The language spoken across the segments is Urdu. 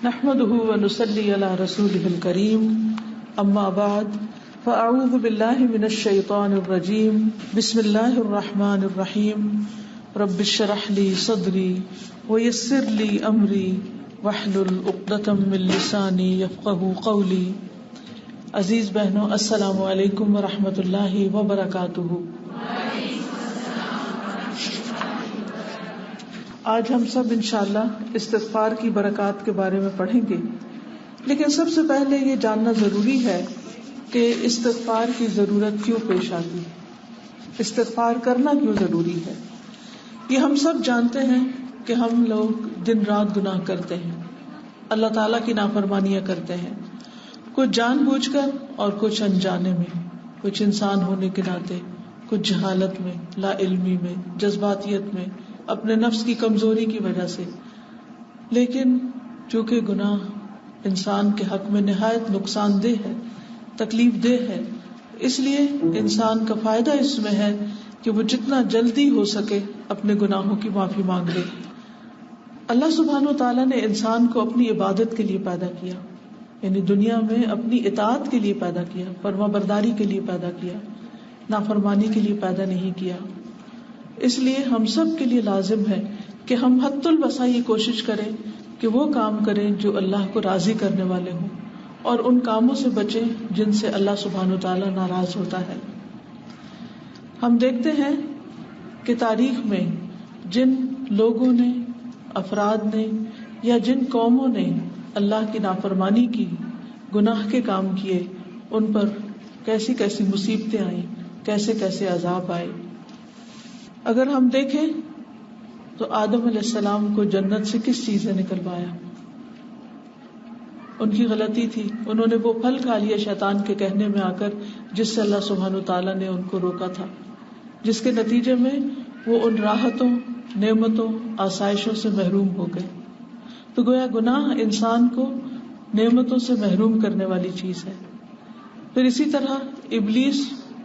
نحمده ونصلي على رسوله الكريم اما بعد فاعوذ بالله من الشيطان الرجيم بسم الله الرحمن الرحيم رب اشرح لي صدري ويسر لي امري واحلل عقدة من لساني يفقهوا قولي. عزیز بہنوں، السلام علیکم ورحمۃ اللہ وبرکاتہ. آج ہم سب انشاءاللہ استغفار کی برکات کے بارے میں پڑھیں گے، لیکن سب سے پہلے یہ جاننا ضروری ہے کہ استغفار کی ضرورت کیوں پیش آتی، استغفار کرنا کیوں ضروری ہے. یہ ہم سب جانتے ہیں کہ ہم لوگ دن رات گناہ کرتے ہیں، اللہ تعالیٰ کی نافرمانیاں کرتے ہیں، کچھ جان بوجھ کر اور کچھ انجانے میں، کچھ انسان ہونے کے ناطے، کچھ جہالت میں، لا علمی میں، جذباتیت میں، اپنے نفس کی کمزوری کی وجہ سے. لیکن چونکہ گناہ انسان کے حق میں نہایت نقصان دہ ہے، تکلیف دہ ہے، اس لیے انسان کا فائدہ اس میں ہے کہ وہ جتنا جلدی ہو سکے اپنے گناہوں کی معافی مانگ لے. اللہ سبحانہ و تعالیٰ نے انسان کو اپنی عبادت کے لیے پیدا کیا، یعنی دنیا میں اپنی اطاعت کے لیے پیدا کیا، فرما برداری کے لیے پیدا کیا، نافرمانی کے لیے پیدا نہیں کیا. اس لیے ہم سب کے لیے لازم ہے کہ ہم حد الوسع یہ کوشش کریں کہ وہ کام کریں جو اللہ کو راضی کرنے والے ہوں، اور ان کاموں سے بچیں جن سے اللہ سبحانہ وتعالیٰ ناراض ہوتا ہے. ہم دیکھتے ہیں کہ تاریخ میں جن لوگوں نے، افراد نے یا جن قوموں نے اللہ کی نافرمانی کی، گناہ کے کام کیے، ان پر کیسی کیسی مصیبتیں آئیں، کیسے کیسے عذاب آئے. اگر ہم دیکھیں تو آدم علیہ السلام کو جنت سے کس چیز نے نکلوایا؟ ان کی غلطی تھی، انہوں نے وہ پھل کھا لیا شیطان کے کہنے میں آ کر، جس سے اللہ سبحانہ وتعالیٰ نے ان کو روکا تھا، جس کے نتیجے میں وہ ان راحتوں، نعمتوں، آسائشوں سے محروم ہو گئے. تو گویا گناہ انسان کو نعمتوں سے محروم کرنے والی چیز ہے. پھر اسی طرح ابلیس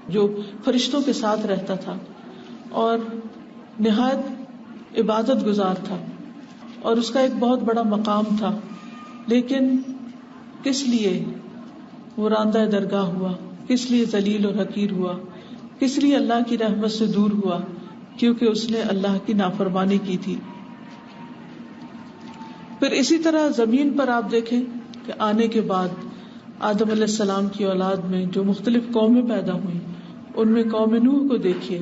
جو فرشتوں کے ساتھ رہتا تھا اور نہایت عبادت گزار تھا، اور اس کا ایک بہت بڑا مقام تھا، لیکن کس لیے وہ راندہ درگاہ ہوا، کس لیے ذلیل اور حقیر ہوا، کس لیے اللہ کی رحمت سے دور ہوا؟ کیونکہ اس نے اللہ کی نافرمانی کی تھی. پھر اسی طرح زمین پر آپ دیکھیں کہ آنے کے بعد آدم علیہ السلام کی اولاد میں جو مختلف قومیں پیدا ہوئیں، ان میں قوم نوح کو دیکھیے.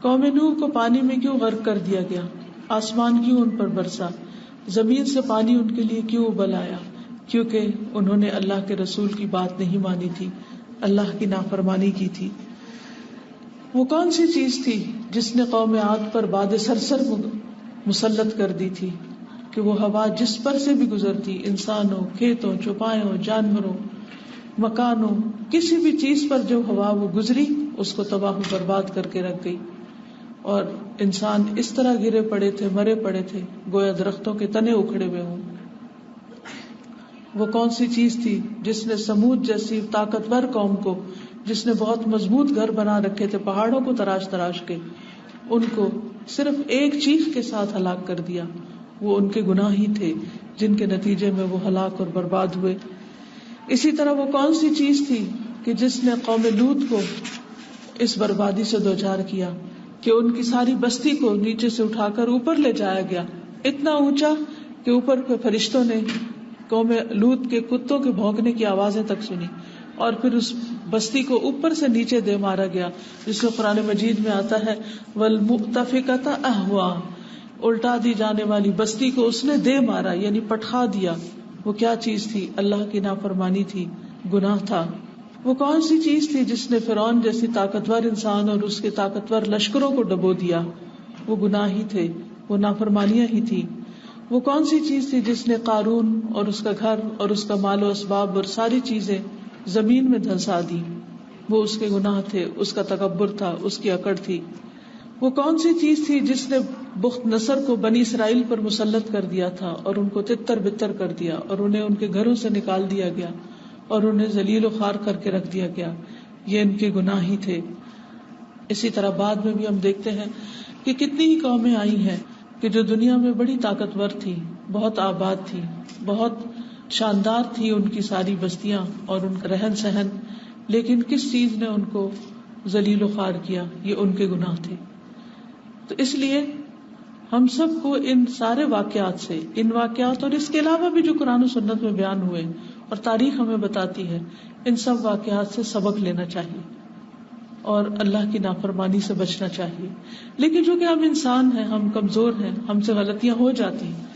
قوم نوح کو پانی میں کیوں غرق کر دیا گیا؟ آسمان کیوں ان پر برسا؟ زمین سے پانی ان کے لیے کیوں ابل آیا؟ کیونکہ انہوں نے اللہ کے رسول کی بات نہیں مانی تھی، اللہ کی نافرمانی کی تھی. وہ کون سی چیز تھی جس نے قوم عاد پر باد سرسر مسلط کر دی تھی کہ وہ ہوا جس پر سے بھی گزرتی، انسانوں، کھیتوں، چوپایوں، جانوروں، مکانوں، کسی بھی چیز پر جو ہوا وہ گزری اس کو تباہ و برباد کر کے رکھ گئی. اور انسان اس طرح گرے پڑے تھے، مرے پڑے تھے، گویا درختوں کے تنے اکھڑے ہوئے ہوں. وہ کون سی چیز تھی جس نے سمود جیسی طاقتور قوم کو، جس نے بہت مضبوط گھر بنا رکھے تھے پہاڑوں کو تراش تراش کے، ان کو صرف ایک چیخ کے ساتھ ہلاک کر دیا؟ وہ ان کے گناہ ہی تھے جن کے نتیجے میں وہ ہلاک اور برباد ہوئے. اسی طرح وہ کون سی چیز تھی کہ جس نے قوم لوط کو اس بربادی سے دوچار کیا کہ ان کی ساری بستی کو نیچے سے اٹھا کر اوپر لے جایا گیا، اتنا اونچا کہ اوپر کے فرشتوں نے قوم لوط کے کتوں کے بھونکنے کی آوازیں تک سنی، اور پھر اس بستی کو اوپر سے نیچے دے مارا گیا، جس میں قرآن مجید میں آتا ہے وَالْمُؤْتَفِكَةَ أَهْوَىٰ، الٹا دی جانے والی بستی کو اس نے دے مارا، یعنی پٹھا دیا. وہ کیا چیز تھی؟ اللہ کی نافرمانی تھی، گناہ تھا. وہ کون سی چیز تھی جس نے فرعون جیسی طاقتور انسان اور اس کے طاقتور لشکروں کو ڈبو دیا؟ وہ گناہ ہی تھے، وہ نافرمانیاں ہی تھی. وہ کون سی چیز تھی جس نے قارون اور اس کا گھر اور اس کا مال و اسباب اور ساری چیزیں زمین میں دھنسا دی؟ وہ اس کے گناہ تھے، اس کا تکبر تھا، اس کی اکڑ تھی. وہ کون سی چیز تھی جس نے بخت نصر کو بنی اسرائیل پر مسلط کر دیا تھا اور ان کو تتر بتر کر دیا اور انہیں ان کے گھروں سے نکال دیا گیا اور انہیں ذلیل و خوار کر کے رکھ دیا گیا؟ یہ ان کے گناہ ہی تھے. اسی طرح بعد میں بھی ہم دیکھتے ہیں کہ کتنی ہی قومیں آئی ہیں کہ جو دنیا میں بڑی طاقتور تھی، بہت آباد تھی، بہت شاندار تھی ان کی ساری بستیاں اور ان کا رہن سہن، لیکن کس چیز نے ان کو ذلیل و خوار کیا؟ یہ ان کے گناہ تھے. تو اس لیے ہم سب کو ان سارے واقعات سے، ان واقعات اور اس کے علاوہ بھی جو قرآن و سنت میں بیان ہوئے اور تاریخ ہمیں بتاتی ہے، ان سب واقعات سے سبق لینا چاہیے اور اللہ کی نافرمانی سے بچنا چاہیے. لیکن چونکہ ہم انسان ہیں، ہم کمزور ہیں، ہم سے غلطیاں ہو جاتی ہیں،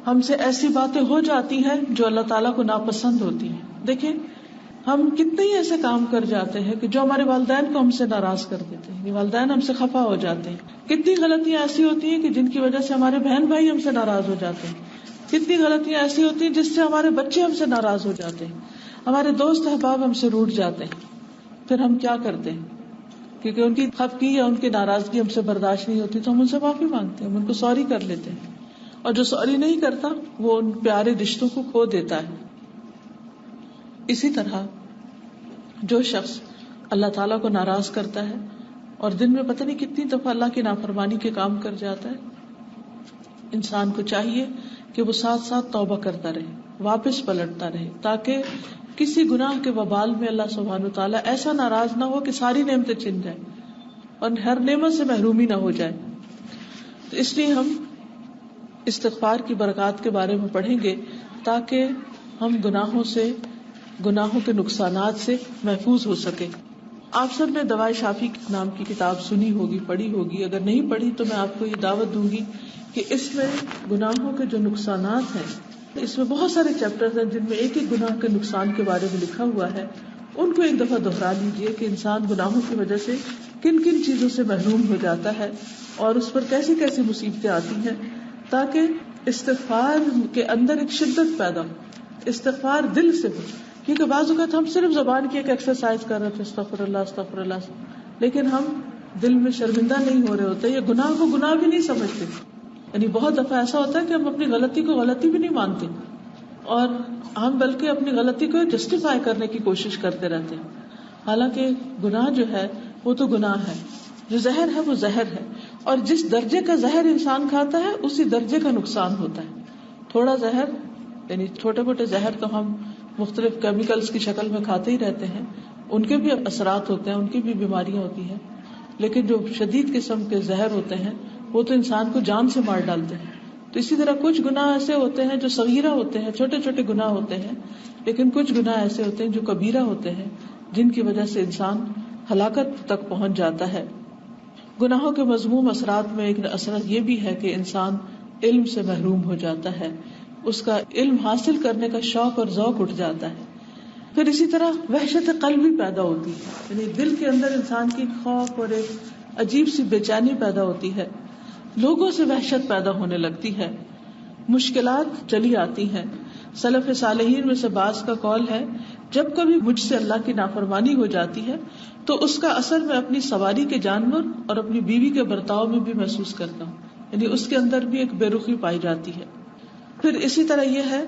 ہم سے ایسی باتیں ہو جاتی ہیں جو اللہ تعالیٰ کو ناپسند ہوتی ہیں. دیکھیں ہم کتنے ہی ایسے کام کر جاتے ہیں کہ جو ہمارے والدین کو ہم سے ناراض کر دیتے ہیں، والدین ہم سے خفا ہو جاتے ہیں. کتنی غلطیاں ایسی ہوتی ہیں کہ جن کی وجہ سے ہمارے بہن بھائی ہم سے ناراض ہو جاتے ہیں. کتنی غلطیاں ایسی ہوتی ہیں جس سے ہمارے بچے ہم سے ناراض ہو جاتے ہیں، ہمارے دوست احباب ہم سے روٹھ جاتے ہیں. پھر ہم کیا کرتے ہیں؟ کیونکہ ان کی خفگی یا ان کی ناراضگی ہم سے برداشت نہیں ہوتی تو ہم ان سے معافی مانگتے ہیں، ہم ان کو سوری کر لیتے ہیں. اور جو سوری نہیں کرتا وہ ان پیارے رشتوں کو کھو دیتا ہے. اسی طرح جو شخص اللہ تعالیٰ کو ناراض کرتا ہے اور دن میں پتہ نہیں کتنی دفعہ اللہ کی نافرمانی کے کام کر جاتا ہے، انسان کو چاہیے کہ وہ ساتھ ساتھ توبہ کرتا رہے، واپس پلٹتا رہے، تاکہ کسی گناہ کے وبال میں اللہ سبحانہ وتعالیٰ ایسا ناراض نہ ہو کہ ساری نعمتیں چھن جائیں اور ہر نعمت سے محرومی نہ ہو جائے. تو اس لیے ہم استغفار کی برکات کے بارے میں پڑھیں گے تاکہ ہم گناہوں کے نقصانات سے محفوظ ہو سکے. آپ سب نے دوائے شافی نام کی کتاب سنی ہوگی، پڑھی ہوگی. اگر نہیں پڑھی تو میں آپ کو یہ دعوت دوں گی کہ اس میں گناہوں کے جو نقصانات ہیں، اس میں بہت سارے چیپٹرز ہیں جن میں ایک ایک گناہ کے نقصان کے بارے میں لکھا ہوا ہے. ان کو ایک دفعہ دہرا لیجئے کہ انسان گناہوں کی وجہ سے کن کن چیزوں سے محروم ہو جاتا ہے اور اس پر کیسی کیسی مصیبتیں آتی ہیں، تاکہ استغفار کے اندر ایک شدت پیدا ہو، استغفار دل سے ہو. کیونکہ بعض اوقات ہم صرف زبان کی ایک ایکسرسائز کر رہے تھے، استغفر اللہ استغفر اللہ، لیکن ہم دل میں شرمندہ نہیں ہو رہے ہوتے، یہ گناہ کو گناہ بھی نہیں سمجھتے. یعنی بہت دفعہ ایسا ہوتا ہے کہ ہم اپنی غلطی کو غلطی بھی نہیں مانتے اور ہم بلکہ اپنی غلطی کو جسٹیفائی کرنے کی کوشش کرتے رہتے ہیں. حالانکہ گناہ جو ہے وہ تو گناہ ہے، جو زہر ہے وہ زہر ہے، اور جس درجے کا زہر انسان کھاتا ہے اسی درجے کا نقصان ہوتا ہے. تھوڑا زہر، یعنی چھوٹے موٹے زہر تو ہم مختلف کیمیکلز کی شکل میں کھاتے ہی رہتے ہیں، ان کے بھی اثرات ہوتے ہیں، ان کی بھی بیماریاں ہوتی ہیں. لیکن جو شدید قسم کے زہر ہوتے ہیں وہ تو انسان کو جان سے مار ڈالتے ہیں. تو اسی طرح کچھ گناہ ایسے ہوتے ہیں جو صغیرہ ہوتے ہیں، چھوٹے چھوٹے گناہ ہوتے ہیں، لیکن کچھ گناہ ایسے ہوتے ہیں جو کبیرہ ہوتے ہیں، جن کی وجہ سے انسان ہلاکت تک پہنچ جاتا ہے. گناہوں کے مذموم اثرات میں ایک اثر یہ بھی ہے کہ انسان علم سے محروم ہو جاتا ہے، اس کا علم حاصل کرنے کا شوق اور ذوق اٹھ جاتا ہے. پھر اسی طرح وحشت قلب بھی پیدا ہوتی ہے، یعنی دل کے اندر انسان کی خوف اور ایک عجیب سی بے چینی پیدا ہوتی ہے، لوگوں سے وحشت پیدا ہونے لگتی ہے، مشکلات چلی آتی ہیں. سلف صالحین میں سے بعض کا قول ہے، جب کبھی مجھ سے اللہ کی نافرمانی ہو جاتی ہے تو اس کا اثر میں اپنی سواری کے جانور اور اپنی بیوی کے برتاؤ میں بھی محسوس کرتا ہوں. یعنی اس کے اندر بھی ایک بے رخی پائی جاتی ہے. پھر اسی طرح یہ ہے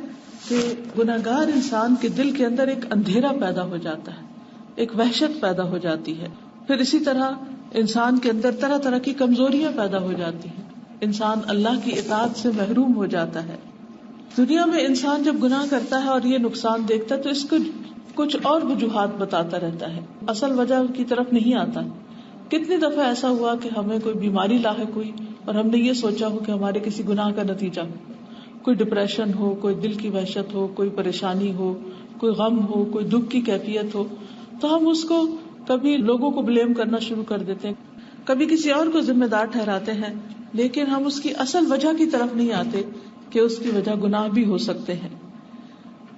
کہ گناہگار انسان کے دل کے اندر ایک اندھیرا پیدا ہو جاتا ہے، ایک وحشت پیدا ہو جاتی ہے. پھر اسی طرح انسان کے اندر طرح طرح کی کمزوریاں پیدا ہو جاتی ہیں، انسان اللہ کی اطاعت سے محروم ہو جاتا ہے. دنیا میں انسان جب گناہ کرتا ہے اور یہ نقصان دیکھتا ہے تو اس کو کچھ اور وجوہات بتاتا رہتا ہے، اصل وجہ کی طرف نہیں آتا. کتنی دفعہ ایسا ہوا کہ ہمیں کوئی بیماری لاحق ہوئی اور ہم نے یہ سوچا ہو کہ ہمارے کسی گناہ کا نتیجہ ہو، کوئی ڈپریشن ہو، کوئی دل کی وحشت ہو، کوئی پریشانی ہو، کوئی غم ہو، کوئی دکھ کی کیفیت ہو، تو ہم اس کو کبھی لوگوں کو بلیم کرنا شروع کر دیتے ہیں، کبھی کسی اور کو ذمہ دار ٹھہراتے ہیں، لیکن ہم اس کی اصل وجہ کی طرف نہیں آتے کہ اس کی وجہ گناہ بھی ہو سکتے ہیں.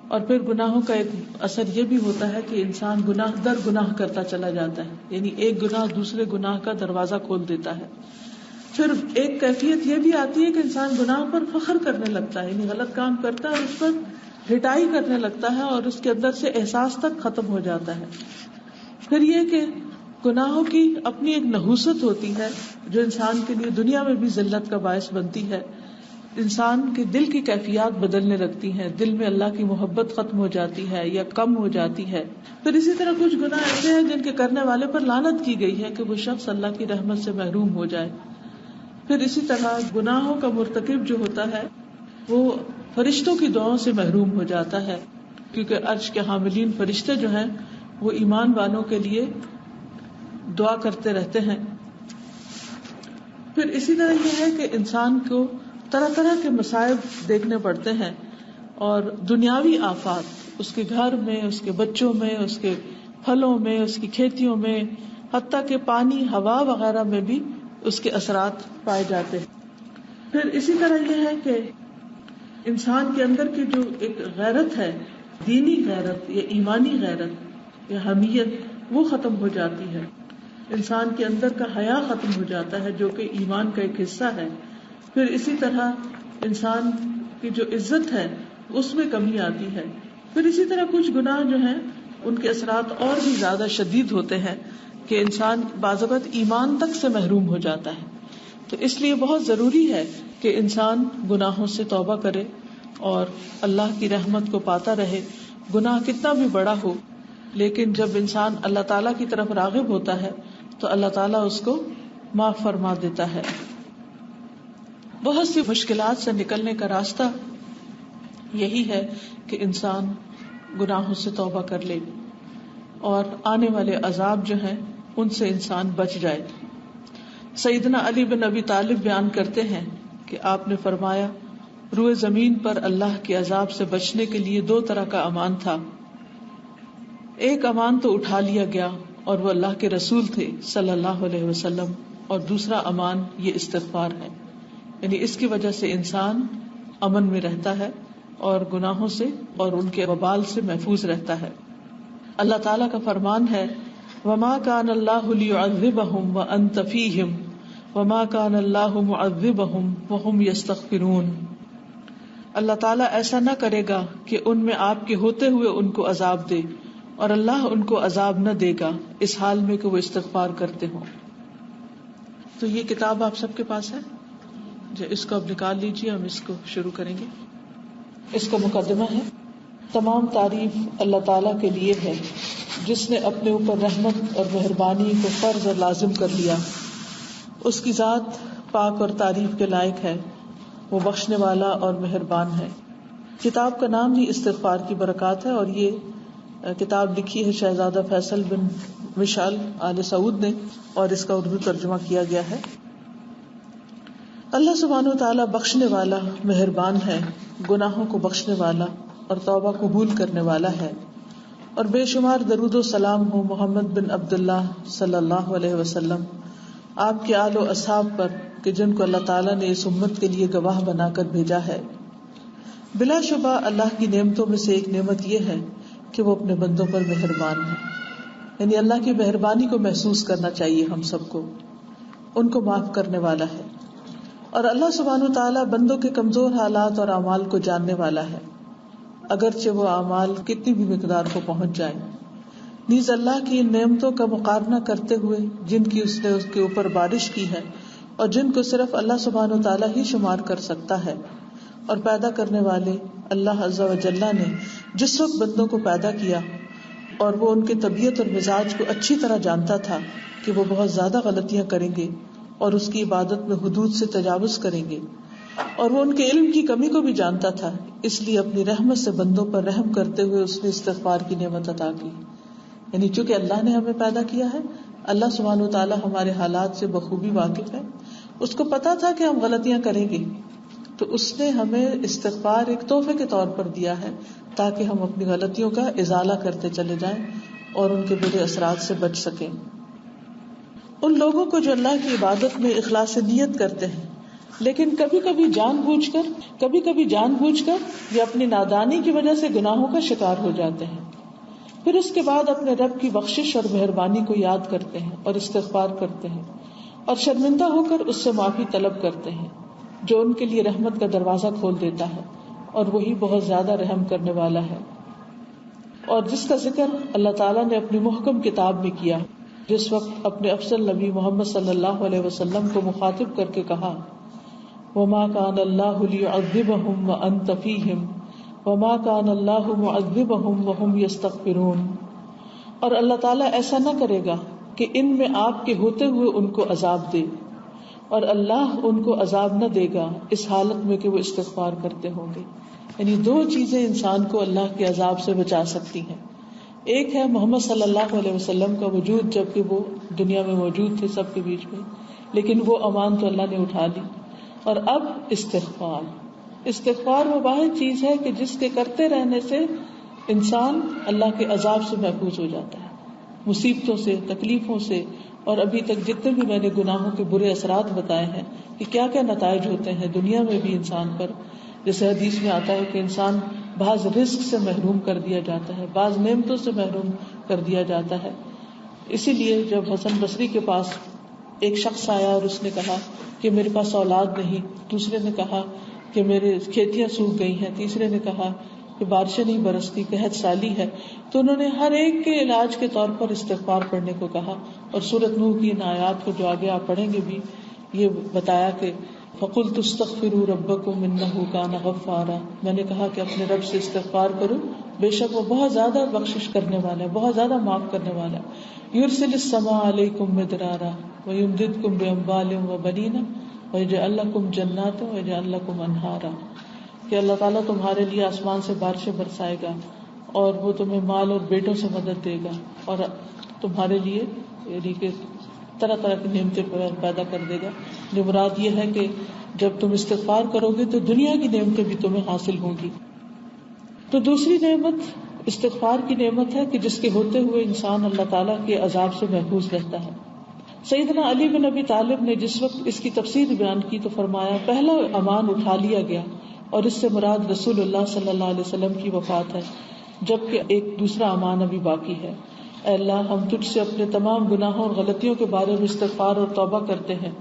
اور پھر گناہوں کا ایک اثر یہ بھی ہوتا ہے کہ انسان گناہ در گناہ کرتا چلا جاتا ہے، یعنی ایک گناہ دوسرے گناہ کا دروازہ کھول دیتا ہے. پھر ایک کیفیت یہ بھی آتی ہے کہ انسان گناہ پر فخر کرنے لگتا ہے، یعنی غلط کام کرتا ہے اور اس پر ہٹائی کرنے لگتا ہے اور اس کے اندر سے احساس تک ختم ہو جاتا ہے. پھر یہ کہ گناہوں کی اپنی ایک نحوست ہوتی ہے جو انسان کے لیے دنیا میں بھی ذلت کا باعث بنتی ہے. انسان کے دل کی کیفیات بدلنے لگتی ہیں، دل میں اللہ کی محبت ختم ہو جاتی ہے یا کم ہو جاتی ہے. پھر اسی طرح کچھ گناہ ایسے ہیں جن کے کرنے والے پر لعنت کی گئی ہے کہ وہ شخص اللہ کی رحمت سے محروم ہو جائے. پھر اسی طرح گناہوں کا مرتکب جو ہوتا ہے وہ فرشتوں کی دعاؤں سے محروم ہو جاتا ہے، کیونکہ عرش کے حاملین فرشتے جو ہیں وہ ایمان والوں کے لیے دعا کرتے رہتے ہیں. پھر اسی طرح یہ ہے کہ انسان کو طرح طرح کے مصائب دیکھنے پڑتے ہیں، اور دنیاوی آفات اس کے گھر میں، اس کے بچوں میں، اس کے پھلوں میں، اس کی کھیتیوں میں، حتیٰ کہ پانی، ہوا وغیرہ میں بھی اس کے اثرات پائے جاتے ہیں. پھر اسی طرح یہ ہے کہ انسان کے اندر کی جو ایک غیرت ہے، دینی غیرت یا ایمانی غیرت یا حمیت، وہ ختم ہو جاتی ہے. انسان کے اندر کا حیا ختم ہو جاتا ہے، جو کہ ایمان کا ایک حصہ ہے. پھر اسی طرح انسان کی جو عزت ہے اس میں کمی آتی ہے. پھر اسی طرح کچھ گناہ جو ہیں ان کے اثرات اور بھی زیادہ شدید ہوتے ہیں کہ انسان بعض اوقات ایمان تک سے محروم ہو جاتا ہے. تو اس لیے بہت ضروری ہے کہ انسان گناہوں سے توبہ کرے اور اللہ کی رحمت کو پاتا رہے. گناہ کتنا بھی بڑا ہو، لیکن جب انسان اللہ تعالیٰ کی طرف راغب ہوتا ہے تو اللہ تعالیٰ اس کو معاف فرما دیتا ہے. بہت سی مشکلات سے نکلنے کا راستہ یہی ہے کہ انسان گناہوں سے توبہ کر لے اور آنے والے عذاب جو ہیں ان سے انسان بچ جائے. سیدنا علی بن ابی طالب بیان کرتے ہیں کہ آپ نے فرمایا، روئے زمین پر اللہ کے عذاب سے بچنے کے لیے 2 طرح کا امان تھا. ایک امان تو اٹھا لیا گیا اور وہ اللہ کے رسول تھے صلی اللہ علیہ وسلم، اور دوسرا امان یہ استغفار ہے. یعنی اس کی وجہ سے انسان امن میں رہتا ہے اور گناہوں سے اور ان کے وبال سے محفوظ رہتا ہے. اللہ تعالیٰ کا فرمان ہے، وَمَا كَانَ اللَّهُ لِيُعَذِّبَهُمْ وَأَنْتَ فِيهِمْ وَمَا كَانَ اللَّهُ مُعَذِّبَهُمْ وَهُمْ يَسْتَغْفِرُونَ. اللہ تعالیٰ ایسا نہ کرے گا کہ ان میں آپ کے ہوتے ہوئے ان کو عذاب دے، اور اللہ ان کو عذاب نہ دے گا اس حال میں کہ وہ استغفار کرتے ہوں. تو یہ کتاب آپ سب کے پاس ہے، جو اس کو اب نکال لیجیے، ہم اس کو شروع کریں گے. اس کا مقدمہ ہے، تمام تعریف اللہ تعالیٰ کے لیے ہے جس نے اپنے اوپر رحمت اور مہربانی کو فرض اور لازم کر لیا. اس کی ذات پاک اور تعریف کے لائق ہے، وہ بخشنے والا اور مہربان ہے. کتاب کا نام ہی استغفار کی برکات ہے، اور یہ کتاب لکھی ہے شہزادہ فیصل بن مشعل آل سعود نے، اور اس کا اردو ترجمہ کیا گیا ہے. اللہ سبحانہ و تعالیٰ بخشنے والا مہربان ہے، گناہوں کو بخشنے والا اور توبہ قبول کرنے والا ہے. اور بے شمار درود و سلام ہو محمد بن عبداللہ صلی اللہ علیہ وسلم، آپ کے آل و اصحاب پر، کہ جن کو اللہ تعالیٰ نے اس امت کے لیے گواہ بنا کر بھیجا ہے. بلا شبہ اللہ کی نعمتوں میں سے ایک نعمت یہ ہے کہ وہ اپنے بندوں پر مہربان ہے. یعنی اللہ کی مہربانی کو محسوس کرنا چاہیے ہم سب کو. ان کو معاف کرنے والا ہے، اور اللہ سبحانہ و تعالیٰ بندوں کے کمزور حالات اور اعمال کو جاننے والا ہے، اگرچہ وہ اعمال کتنی بھی مقدار کو پہنچ جائیں. نیز اللہ کی ان نعمتوں کا مقارنہ کرتے ہوئے جن کی اس نے اس کے اوپر بارش کی ہے اور جن کو صرف اللہ سبحانہ و تعالیٰ ہی شمار کر سکتا ہے، اور پیدا کرنے والے اللہ عز و جل نے جس وقت بندوں کو پیدا کیا اور وہ ان کی طبیعت اور مزاج کو اچھی طرح جانتا تھا کہ وہ بہت زیادہ غلطیاں کریں گے اور اس کی عبادت میں حدود سے تجاوز کریں گے، اور وہ ان کے علم کی کمی کو بھی جانتا تھا، اس لیے اپنی رحمت سے بندوں پر رحم کرتے ہوئے اس نے استغفار کی نعمت عطا کی. یعنی چونکہ اللہ نے ہمیں پیدا کیا ہے، اللہ سبحانہ و تعالیٰ ہمارے حالات سے بخوبی واقف ہے، اس کو پتا تھا کہ ہم غلطیاں کریں گے، تو اس نے ہمیں استغفار ایک تحفے کے طور پر دیا ہے تاکہ ہم اپنی غلطیوں کا ازالہ کرتے چلے جائیں اور ان کے برے اثرات سے بچ سکیں. ان لوگوں کو جو اللہ کی عبادت میں اخلاص نیت کرتے ہیں لیکن کبھی کبھی جان بوجھ کر یا اپنی نادانی کی وجہ سے گناہوں کا شکار ہو جاتے ہیں، پھر اس کے بعد اپنے رب کی بخشش اور مہربانی کو یاد کرتے ہیں اور استغفار کرتے ہیں اور شرمندہ ہو کر اس سے معافی طلب کرتے ہیں، جو ان کے لیے رحمت کا دروازہ کھول دیتا ہے، اور وہی بہت زیادہ رحم کرنے والا ہے. اور جس کا ذکر اللہ تعالیٰ نے اپنی محکم کتاب میں کیا، جس وقت اپنے افضل نبی محمد صلی اللہ علیہ وسلم کو مخاطب کر کے کہا، وَمَا كَانَ اللَّهُ لِيُعَذِّبَهُمْ وَأَنْتَ فِيهِمْ وَمَا كَانَ اللَّهُ مُعَذِّبَهُمْ وَهُمْ يَسْتَغْفِرُونَ. اور اللہ تعالیٰ ایسا نہ کرے گا کہ ان میں آپ کے ہوتے ہوئے ان کو عذاب دے، اور اللہ ان کو عذاب نہ دے گا اس حالت میں کہ وہ استغفار کرتے ہوں گے. یعنی دو چیزیں انسان کو اللہ کے عذاب سے بچا سکتی ہیں. ایک ہے محمد صلی اللہ علیہ وسلم کا وجود جبکہ وہ دنیا میں موجود تھے سب کے بیچ میں، لیکن وہ امان تو اللہ نے اٹھا لی. اور اب استغفار وہ واحد چیز ہے کہ جس کے کرتے رہنے سے انسان اللہ کے عذاب سے محفوظ ہو جاتا ہے، مصیبتوں سے، تکلیفوں سے. اور ابھی تک جتنے بھی میں نے گناہوں کے برے اثرات بتائے ہیں کہ کیا کیا نتائج ہوتے ہیں دنیا میں بھی انسان پر. جیسے حدیث میں آتا ہے کہ انسان بعض رزق سے محروم کر دیا جاتا ہے، بعض نعمتوں سے محروم کر دیا جاتا ہے. اسی لیے جب حسن بصری کے پاس ایک شخص آیا اور اس نے کہا کہ میرے پاس اولاد نہیں، دوسرے نے کہا کہ میرے کھیتیاں سوکھ گئی ہیں، تیسرے نے کہا کہ بارشیں نہیں برستی، قحط سالی ہے، تو انہوں نے ہر ایک کے علاج کے طور پر استغفار پڑھنے کو کہا. اور سورۃ نوح کی ان آیات کو جو آگے آپ پڑھیں گے بھی یہ بتایا کہ فَقُلْتُ اسْتَغْفِرُوا رَبَّكُمْ إِنَّهُ كَانَ غَفَّارًا، میں نے کہا کہ اپنے رب سے استغفار کرو، بے شک وہ بہت زیادہ بخشش کرنے والا ہے، بہت زیادہ معاف کرنے والا ہے. يُرْسِلِ السَّمَاءَ عَلَيْكُمْ مِدْرَارًا وَيُمْدِدْكُمْ بِأَمْوَالٍ وَبَنِينَ وَيَجْعَلْ لَكُمْ جَنَّاتٍ وَيَجْعَلْ لَكُمْ أَنْهَارًا، کہ اللہ تعالیٰ تمہارے لیے آسمان سے بارشیں برسائے گا اور وہ تمہیں مال اور بیٹوں سے مدد دے گا اور تمہارے لیے یعنی کہ طرح طرح کی نعمتیں پیدا کر دے گا. مراد یہ ہے کہ جب تم استغفار کرو گے تو دنیا کی نعمتیں بھی تمہیں حاصل ہوں گی. تو دوسری نعمت استغفار کی نعمت ہے کہ جس کے ہوتے ہوئے انسان اللہ تعالیٰ کے عذاب سے محفوظ رہتا ہے. سیدنا علی بن ابی طالب نے جس وقت اس کی تفسیر بیان کی تو فرمایا پہلا امان اٹھا لیا گیا اور اس سے مراد رسول اللہ صلی اللہ علیہ وسلم کی وفات ہے، جبکہ ایک دوسرا امان ابھی باقی ہے. اے اللہ ہم تجھ سے اپنے تمام گناہوں اور غلطیوں کے بارے میں استغفار اور توبہ کرتے ہیں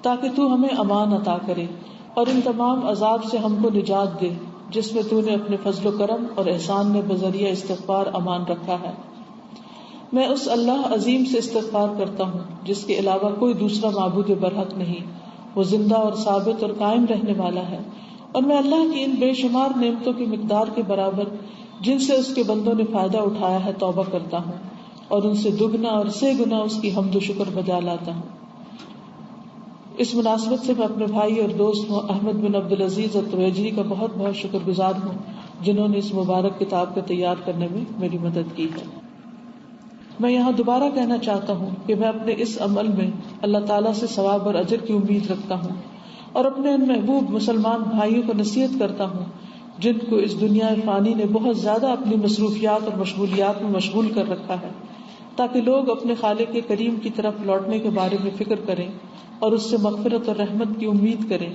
تاکہ تو ہمیں امان عطا کرے اور ان تمام عذاب سے ہم کو نجات دے جس میں تو نے اپنے فضل و کرم اور احسان میں بذریعہ استغفار امان رکھا ہے. میں اس اللہ عظیم سے استغفار کرتا ہوں جس کے علاوہ کوئی دوسرا معبود برحق نہیں، وہ زندہ اور ثابت اور قائم رہنے والا ہے، اور میں اللہ کی ان بے شمار نعمتوں کی مقدار کے برابر جن سے اس کے بندوں نے فائدہ اٹھایا ہے توبہ کرتا ہوں اور ان سے دگنا اور سے گنا اس کی حمد و شکر بجا لاتا ہوں. اس مناسبت سے میں اپنے بھائی اور دوست احمد بن عبدالعزیز الطویجری کا بہت بہت شکر گزار ہوں جنہوں نے اس مبارک کتاب کو تیار کرنے میں میری مدد کی ہے. میں یہاں دوبارہ کہنا چاہتا ہوں کہ میں اپنے اس عمل میں اللہ تعالیٰ سے ثواب اور اجر کی امید رکھتا ہوں اور اپنے ان محبوب مسلمان بھائیوں کو نصیحت کرتا ہوں جن کو اس دنیا فانی نے بہت زیادہ اپنی مصروفیات اور مشغولیات میں مشغول کر رکھا ہے، تاکہ لوگ اپنے خالق کریم کی طرف لوٹنے کے بارے میں فکر کریں اور اس سے مغفرت اور رحمت کی امید کریں.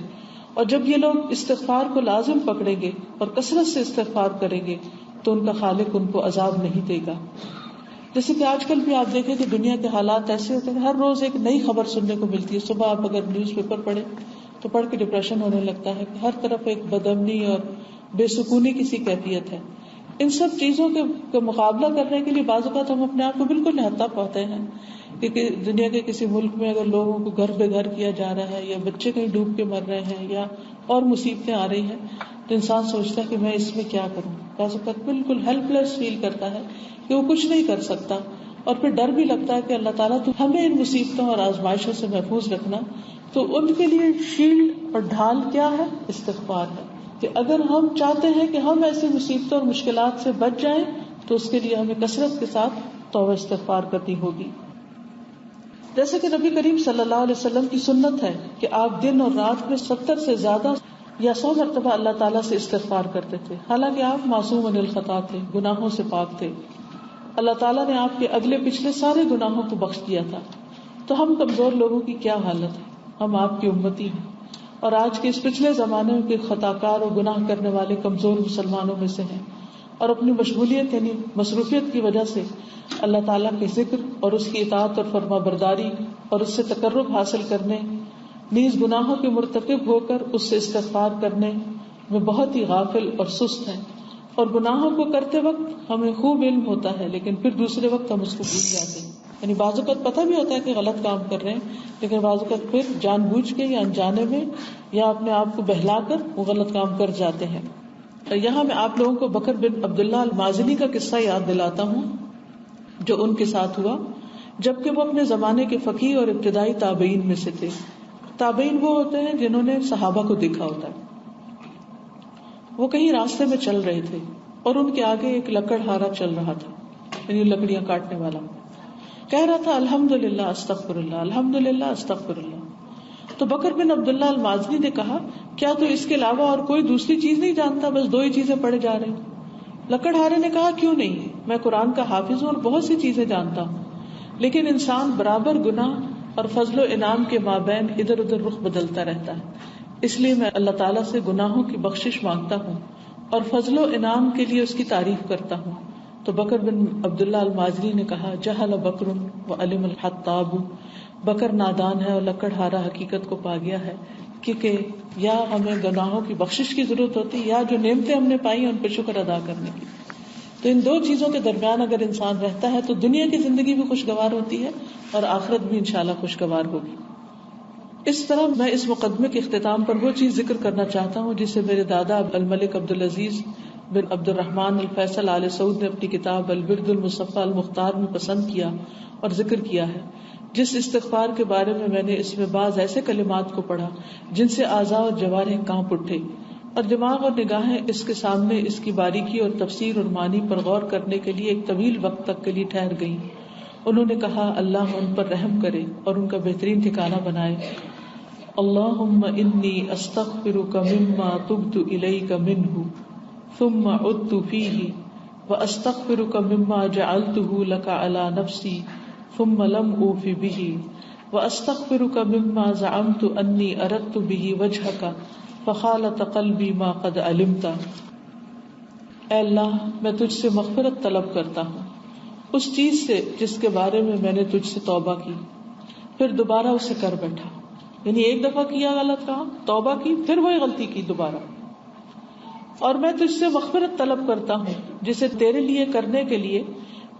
اور جب یہ لوگ استغفار کو لازم پکڑیں گے اور کثرت سے استغفار کریں گے تو ان کا خالق ان کو عذاب نہیں دے گا. جیسے کہ آج کل بھی آپ دیکھیں کہ دنیا کے حالات ایسے ہوتے ہیں، ہر روز ایک نئی خبر سننے کو ملتی ہے. صبح آپ اگر نیوز پیپر پڑھیں تو پڑھ کے ڈپریشن ہونے لگتا ہے کہ ہر طرف ایک بدامنی اور بے سکونی کی سی کیفیت ہے. ان سب چیزوں کے مقابلہ کرنے کے لیے بعض اوقات ہم اپنے آپ کو بالکل نہتا پاتے ہیں، کیونکہ دنیا کے کسی ملک میں اگر لوگوں کو گھر بے گھر کیا جا رہا ہے یا بچے کہیں ڈوب کے مر رہے ہیں یا اور مصیبتیں آ رہی ہیں تو انسان سوچتا ہے کہ میں اس میں کیا کروں. بعض اوقات بالکل ہیلپ لیس فیل کرتا ہے کہ وہ کچھ نہیں کر سکتا، اور پھر ڈر بھی لگتا ہے کہ اللہ تعالیٰ تو ہمیں ان مصیبتوں اور آزمائشوں سے محفوظ رکھنا. تو ان کے لیے شیلڈ اور ڈھال کیا ہے؟ استغفار ہے. کہ اگر ہم چاہتے ہیں کہ ہم ایسی مصیبتوں اور مشکلات سے بچ جائیں تو اس کے لیے ہمیں کثرت کے ساتھ توبہ استغفار کرنی ہوگی. جیسے کہ نبی کریم صلی اللہ علیہ وسلم کی سنت ہے کہ آپ دن اور رات میں 70 سے زیادہ یا 100 مرتبہ اللہ تعالیٰ سے استغفار کرتے تھے، حالانکہ آپ معصوم عن الخطا تھے، گناہوں سے پاک تھے. اللہ تعالیٰ نے آپ کے اگلے پچھلے سارے گناہوں کو بخش دیا تھا. تو ہم کمزور لوگوں کی کیا حالت ہے؟ ہم آپ کی امتی ہیں اور آج کے اس پچھلے زمانے کے خطا کار اور گناہ کرنے والے کمزور مسلمانوں میں سے ہیں، اور اپنی مشغولیت یعنی مصروفیت کی وجہ سے اللہ تعالیٰ کے ذکر اور اس کی اطاعت اور فرما برداری اور اس سے تقرب حاصل کرنے، نیز گناہوں کے مرتکب ہو کر اس سے استغفار کرنے میں بہت ہی غافل اور سست ہیں. اور گناہوں کو کرتے وقت ہمیں خوب علم ہوتا ہے لیکن پھر دوسرے وقت ہم اس کو بھول جاتے ہیں. یعنی بعض اوقات پتہ بھی ہوتا ہے کہ غلط کام کر رہے ہیں لیکن بعض اوقات پھر جان بوجھ کے یا انجانے میں یا اپنے آپ کو بہلا کر وہ غلط کام کر جاتے ہیں. یہاں میں آپ لوگوں کو بکر بن عبداللہ المازنی کا قصہ یاد دلاتا ہوں جو ان کے ساتھ ہوا جبکہ وہ اپنے زمانے کے فقیہ اور ابتدائی تابعین میں سے تھے. تابعین وہ ہوتے ہیں جنہوں نے صحابہ کو دیکھا ہوتا ہے. وہ کہیں راستے میں چل رہے تھے اور ان کے آگے ایک لکڑہارا چل رہا تھا، یعنی لکڑیاں کاٹنے والا، کہہ رہا تھا الحمدللہ استغفر اللہ، الحمدللہ استغفر اللہ. تو بکر بن عبداللہ المازنی نے کہا کیا تو اس کے علاوہ اور کوئی دوسری چیز نہیں جانتا؟ بس 2 ہی چیزیں پڑھے جا رہے ہیں. لکڑہارے نے کہا کیوں نہیں، میں قرآن کا حافظ ہوں اور بہت سی چیزیں جانتا ہوں، لیکن انسان برابر گناہ اور فضل و انعام کے مابین ادھر ادھر رخ بدلتا رہتا ہے، اس لیے میں اللہ تعالیٰ سے گناہوں کی بخشش مانگتا ہوں اور فضل و انعام کے لیے اس کی تعریف کرتا ہوں. تو بکر بن عبداللہ المازنی نے کہا جہل بکر وعلم الحطاب، بکر نادان ہے اور لکڑہارا حقیقت کو پا گیا ہے، کیونکہ یا ہمیں گناہوں کی بخشش کی ضرورت ہوتی یا جو نعمتیں ہم نے پائی ہیں ان پہ شکر ادا کرنے کی. تو ان 2 چیزوں کے درمیان اگر انسان رہتا ہے تو دنیا کی زندگی بھی خوشگوار ہوتی ہے اور آخرت بھی انشاءاللہ خوشگوار ہوگی. اس طرح میں اس مقدمے کے اختتام پر وہ چیز ذکر کرنا چاہتا ہوں جسے میرے دادا الملک عبدالعزیز بن عبد الرحمن الفیصل آل سعود نے اپنی کتاب البرد المصفى المختار میں پسند کیا اور ذکر کیا ہے، جس استغفار کے بارے میں نے اس میں بعض ایسے کلمات کو پڑھا جن سے اعضاء اور جوارح کانپ اٹھے اور دماغ اور نگاہیں اس کے سامنے اس کی باریکی اور تفسیر اور معنی پر غور کرنے کے لیے ایک طویل وقت تک کے لیے ٹھہر گئیں. انہوں نے کہا اللہ ان پر رحم کرے اور ان کا بہترین ٹھکانہ بنائے. اللہم انی استغفرک مما تبت الیک منہ ثم عدت فیہ واستغفرک مما جعلتہ لک علی نفسی ثم لم اوف بہ واستغفرک مما زعمت انی اردت بہ وجہک فخالط قلبی ما قد علمت. اے اللہ میں تجھ سے مغفرت طلب کرتا ہوں اس چیز سے جس کے بارے میں نے تجھ سے توبہ کی پھر دوبارہ اسے کر بیٹھا. یعنی ایک دفعہ کیا غلط کہا، توبہ کی، پھر وہی غلطی کی دوبارہ. اور میں تجھ سے مغفرت طلب کرتا ہوں جسے تیرے لیے کرنے کے لیے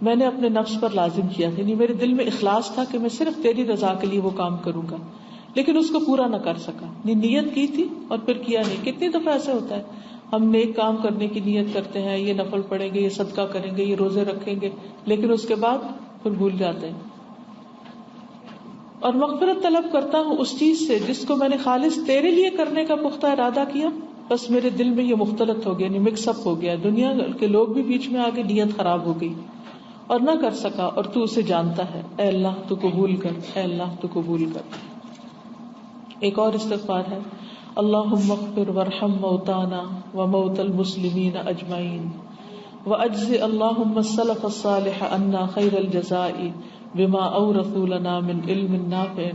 میں نے اپنے نفس پر لازم کیا. یعنی میرے دل میں اخلاص تھا کہ میں صرف تیری رضا کے لیے وہ کام کروں گا، لیکن اس کو پورا نہ کر سکا. نیت کی تھی اور پھر کیا نہیں. کتنی دفعہ ایسا ہوتا ہے ہم نیک کام کرنے کی نیت کرتے ہیں، یہ نفل پڑھیں گے، یہ صدقہ کریں گے، یہ روزے رکھیں گے، لیکن اس کے بعد پھر بھول جاتے ہیں. اور مغفرت طلب کرتا ہوں اس چیز سے جس کو میں نے خالص تیرے لیے کرنے کا پختہ ارادہ کیا، بس میرے دل میں یہ مختلط ہو گیا، یعنی مکس اپ ہو گیا، دنیا کے لوگ بھی بیچ میں آگے، نیت خراب ہو گئی اور نہ کر سکا، اور تو اسے جانتا ہے. اے اللہ تو قبول کر، اے اللہ تو قبول کر. ایک اور استغفار ہے اللہم اغفر وارحم موتانا وموت المسلمین اجمعین واجز اللہم السلف الصالح عنا خیر الجزاء بما اورثوا لنا من علم نافع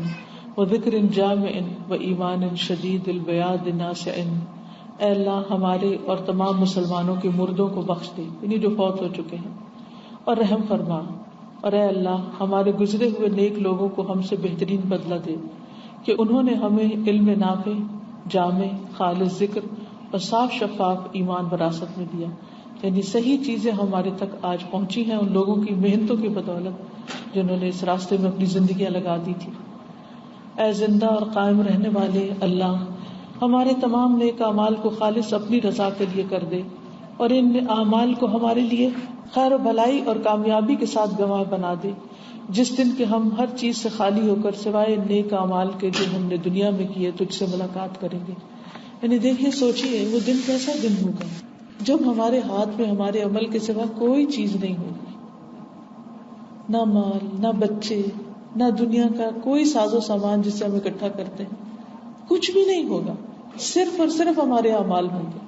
وذکر جامع وایمان شدید البیاض ناسع. اے اللہ ہمارے اور تمام مسلمانوں کے مردوں کو بخش دے، یعنی جو فوت ہو چکے ہیں، اور رحم فرما. اور اے اللہ ہمارے گزرے ہوئے نیک لوگوں کو ہم سے بہترین بدلہ دے کہ انہوں نے ہمیں علم نافع، جامع، خالص ذکر اور صاف شفاف ایمان وراثت میں دیا. یعنی صحیح چیزیں ہمارے تک آج پہنچی ہیں ان لوگوں کی محنتوں کی بدولت جنہوں نے اس راستے میں اپنی زندگیاں لگا دی تھی. اے زندہ اور قائم رہنے والے اللہ، ہمارے تمام نیک اعمال کو خالص اپنی رضا کے لیے کر دے اور ان اعمال کو ہمارے لیے خیر و بھلائی اور کامیابی کے ساتھ گواہ بنا دے، جس دن کے ہم ہر چیز سے خالی ہو کر سوائے نیک اعمال کے جو ہم نے دنیا میں کیے تجھ سے ملاقات کریں گے. یعنی دیکھیے، سوچیے وہ دن کیسا دن ہوگا جب ہمارے ہاتھ میں ہمارے عمل کے سوا کوئی چیز نہیں ہوگی، نہ مال، نہ بچے، نہ دنیا کا کوئی ساز و سامان جس سے ہم اکٹھا کرتے ہیں، کچھ بھی نہیں ہوگا، صرف اور صرف ہمارے اعمال ہوں گے.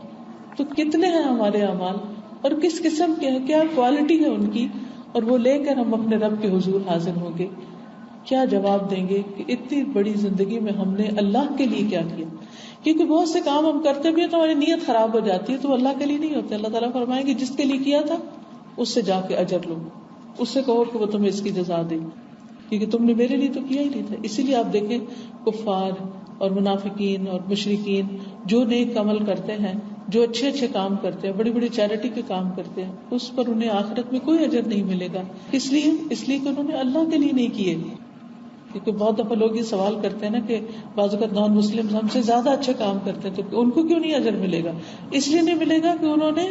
تو کتنے ہیں ہمارے اعمال اور کس قسم کے ہیں، کیا کوالٹی ہے ان کی، اور وہ لے کر ہم اپنے رب کے حضور حاضر ہوں گے. کیا جواب دیں گے کہ اتنی بڑی زندگی میں ہم نے اللہ کے لیے کیا کیا. کیونکہ بہت سے کام ہم کرتے بھی ہیں تو ہماری نیت خراب ہو جاتی ہے، تو اللہ کے لیے نہیں ہوتے. اللہ تعالیٰ فرمائیں گے جس کے لیے کیا تھا اس سے جا کے اجر لو، اس سے کہو کہ وہ تمہیں اس کی جزا دے، کیونکہ تم نے میرے لیے تو کیا ہی نہیں تھا. اسی لیے آپ دیکھیں کفار اور منافقین اور مشرکین جو نیک عمل کرتے ہیں، جو اچھے اچھے کام کرتے ہیں، بڑی بڑی چیریٹی کے کام کرتے ہیں، اس پر انہیں آخرت میں کوئی اجر نہیں ملے گا. اس لیے کہ انہوں نے اللہ کے لیے نہیں کیے. کیونکہ بہت دفعہ لوگ یہ سوال کرتے ہیں نا کہ بعض اوقات نان مسلم ہم سے زیادہ اچھے کام کرتے ہیں تو ان کو کیوں نہیں اجر ملے گا. اس لیے نہیں ملے گا کہ انہوں نے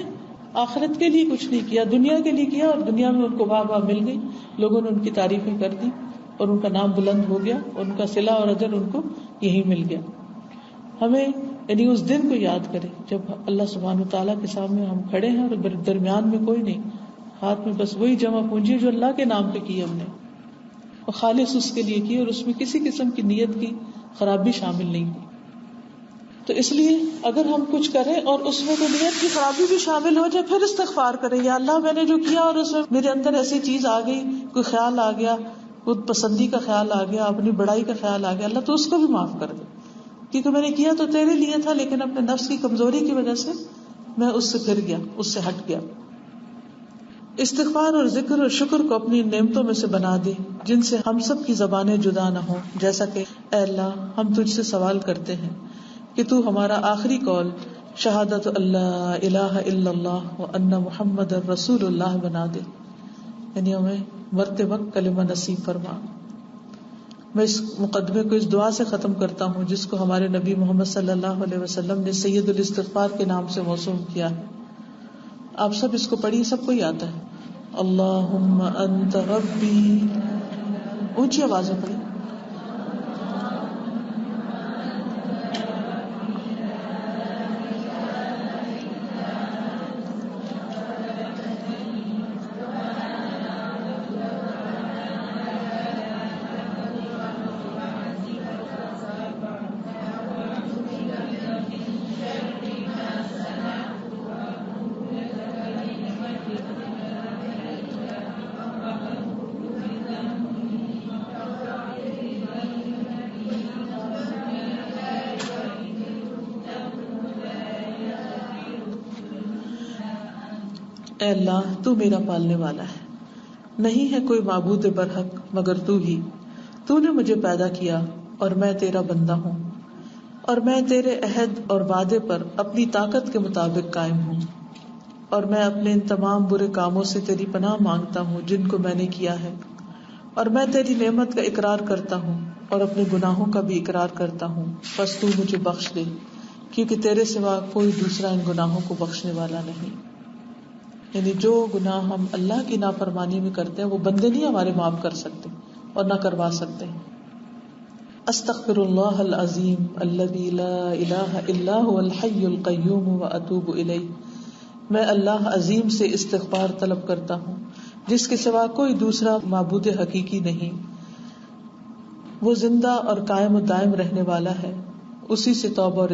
آخرت کے لیے کچھ نہیں کیا، دنیا کے لیے کیا، اور دنیا میں ان کو واہ واہ مل گئی، لوگوں نے ان کی تعریفیں کر دی اور ان کا نام بلند ہو گیا اور ان کا صلہ اور اجر ان کو یہی مل گیا. ہمیں یعنی اس دن کو یاد کریں جب اللہ سبحانہ وتعالیٰ کے سامنے ہم کھڑے ہیں اور درمیان میں کوئی نہیں, ہاتھ میں بس وہی جمع پونجی ہے جو اللہ کے نام پہ کی ہم نے, اور خالص اس کے لیے کی, اور اس میں کسی قسم کی نیت کی خرابی شامل نہیں کی. تو اس لیے اگر ہم کچھ کریں اور اس میں کوئی نیت کی خرابی بھی شامل ہو جائے, پھر استغفار کریں, یا اللہ میں نے جو کیا اور اس میں میرے اندر ایسی چیز آ گئی, کوئی خیال آ گیا, خود پسندی کا خیال آ گیا, اپنی بڑائی کا خیال آ گیا, اللہ تو اس کو بھی معاف کر دے, کیونکہ میں نے کیا تو تیرے لیے تھا, لیکن اپنے نفس کی کمزوری کی وجہ سے میں اس سے پھر گیا, اس سے ہٹ گیا. استغفار اور ذکر اور شکر کو اپنی نعمتوں میں سے بنا دے جن سے ہم سب کی زبانیں جدا نہ ہوں, جیسا کہ اے اللہ ہم تجھ سے سوال کرتے ہیں کہ تو ہمارا آخری قول شہادت اللہ الہ الا اللہ و ان محمد رسول اللہ بنا دے, یعنی ہمیں مرتے وقت کلمہ نصیب فرما. میں اس مقدمے کو اس دعا سے ختم کرتا ہوں جس کو ہمارے نبی محمد صلی اللہ علیہ وسلم نے سید الاستغفار کے نام سے موسوم کیا ہے. آپ سب اس کو پڑھیے, سب کو ہی آتا ہے. اللہم انت ربی, اونچی آواز میں پڑھیے. اے اللہ تو میرا پالنے والا ہے, نہیں ہے کوئی معبود برحق مگر تو ہی. تو نے مجھے پیدا کیا اور میں تیرا بندہ ہوں, اور میں تیرے عہد اور وعدے پر اپنی طاقت کے مطابق قائم ہوں, اور میں اپنے ان تمام برے کاموں سے تیری پناہ مانگتا ہوں جن کو میں نے کیا ہے, اور میں تیری نعمت کا اقرار کرتا ہوں اور اپنے گناہوں کا بھی اقرار کرتا ہوں, بس تو مجھے بخش دے کیونکہ تیرے سوا کوئی دوسرا ان گناہوں کو بخشنے والا نہیں. یعنی جو گناہ ہم اللہ کی نافرمانی میں کرتے ہیں وہ بندے نہیں ہمارے معاف کر سکتے اور نہ کروا سکتے ہیں. استغفر اللہ العظیم الذی لا الہ الا هو الحی القیوم واتوب الیہ. میں اللہ عظیم سے استغفار طلب کرتا ہوں جس کے سوا کوئی دوسرا معبود حقیقی نہیں, وہ زندہ اور قائم و دائم رہنے والا ہے, اسی سے توبہ اور